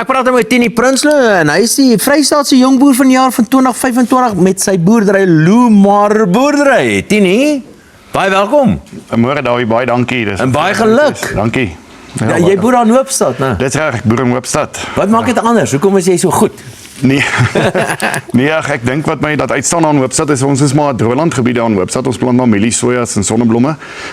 Ek praat met Tini Prinsloo en hy is die Vrystaatse jongboer van die jaar van 2025 met sy boerdery Loomar boerdery. Tini, baie welkom. Môre Dawie, baie dankie. En baie geluk. Dankie. Ja, jy boer aan Hoopstad, né? Dit is reg, ek boer in Hoopstad. Wat maak dit anders? Hoekom is jy so goed? Nee, nee, ek dink wat my dat uitstaan aan Hoopstad is, ons is maar droëland gebiede aan Hoopstad, ons plant maar mielies, sojas en sonneblomme,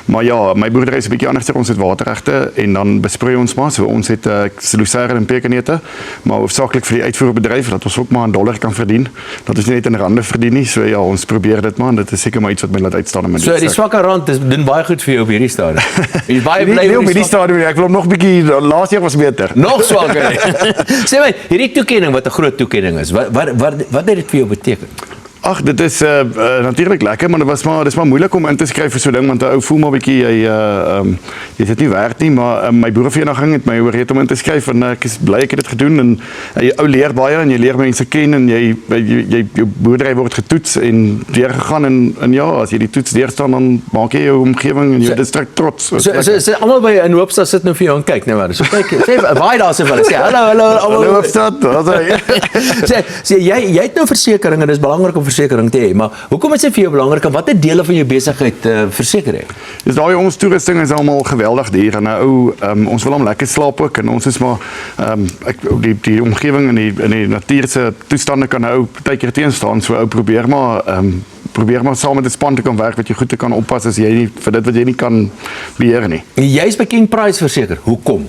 maar ja, my boerdery is 'n bietjie anders, ons het waterregte en dan besproei ons maar, so ons het Lucerne en pekanneute, maar hoofsaaklik vir die uitvoerbedryf, dat ons ook maar $1 kan verdien, dat ons nie net in rande verdien nie, so ja, ons probeer dit maar, en dit is seker maar iets wat my laat uitstaan in my So die swakke rand doen baie goed vir jou op hierdie stadium. Jy is baie bly op hierdie stadium, ek wil hom nog bietjie, laas jaar was beter. Nog swakker. Sê my, hierdie toekenning wat 'n groot toekenning is. Wat het dit vir jou beteken? Ag, dit is natuurlik lekker, maar dis maar moeilik om in te skryf vir so 'n ding, want 'n ou voel maar bietjie jy dit nie werd nie, maar my boerevereniging het my oorreed om in te skryf en ek is bly ek het dit gedoen en jy ou leer baie en jy leer mense ken en jy jou boerdery word getoets en deurgegaan en ja, as jy die toets deurstaan dan maak jy jou omgewing en jou distrik trots. So almal by in Hoopstad sit nou vir jou en kyk, nee maar. So kyk, sê baie daar sê hulle sê hallo Hallo Hoopstad. Sê jy het nou versekering en dis belangrik om versekering te hê, maar hoekom is dit vir jou belangrik en watter dele van jou besigheid verseker jy? Dis daai ons toerusting is almal geweldig duur en ons wil hom lekker slaap ook en ons is maar die omgewing en die natuur se toestande kan nou baie keer teenstaan, so ou probeer maar saam met 'n span te kan werk wat jy goed te kan oppas as jy nie vir dit wat jy nie kan beheer nie. Jy's by King Price verseker. Hoekom?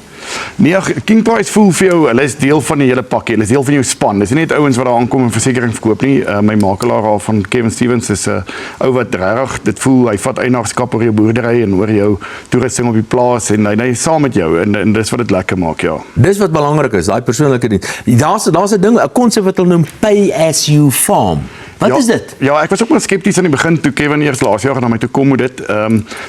Nee, King Price voel vir jou, hulle is deel van die hele pakkie, hulle is deel van jou span. Dis nie net ouens wat daar aankom en versekering verkoop nie. My makelaar daar van Kevin Stevens is 'n ou wat regtig dit voel, hy vat eienaarskap oor jou boerdery en oor jou toerusting op die plaas en hy saam met jou en dis wat dit lekker maak, ja. Dis wat belangrik is, daai persoonlike ding. Daar's 'n ding, 'n konsep wat hulle noem pay as you farm. Wat is dit? Ja, ek was ook maar skepties aan die begin toe Kevin eers laas jaar na my toe kom met dit,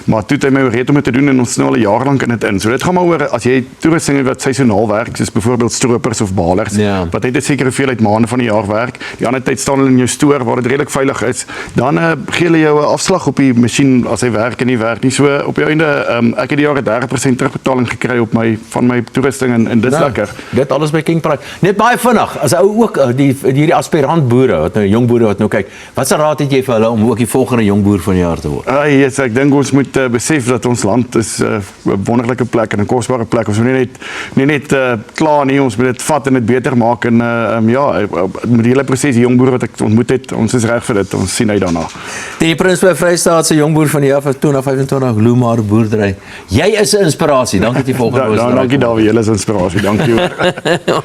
maar toe het hy my oorreed om dit te doen en ons is nou al 'n jaar lank in dit in. So dit gaan maar oor as jy toerusting het wat seisoonaal werk, soos byvoorbeeld stroopers of balers, wat net 'n sekere hoeveelheid maande van die jaar werk. Die ander tyd staan hulle in jou stoor waar dit redelik veilig is. Dan gee hulle jou 'n afslag op die masjien as hy werk en nie werk nie. So op die einde ek het die jaar 30% terugbetaling gekry op van my toerusting en dit is lekker. Dit alles by King Price. Net baie vinnig, as ou ook hierdie aspirant boere wat nou jong boere wat nou kyk, wat se raad het jy vir hulle om ook die volgende jong boer van die jaar te word? Yes, ek dink ons moet besef dat ons land is 'n wonderlike plek en 'n kosbare plek. Ons moet nie net klaar nie, ons moet dit vat en dit beter maak en ja, met die hele proses die jong boere wat ek ontmoet het, ons is reg vir dit. Ons sien uit daarna. Die Prinsloo Vrystaatse jong boer van die jaar van 2025 Loomar boerdery. Jy is 'n inspirasie. Dankie dat jy volgende Dankie Dawie, jy is 'n inspirasie. Dankie hoor.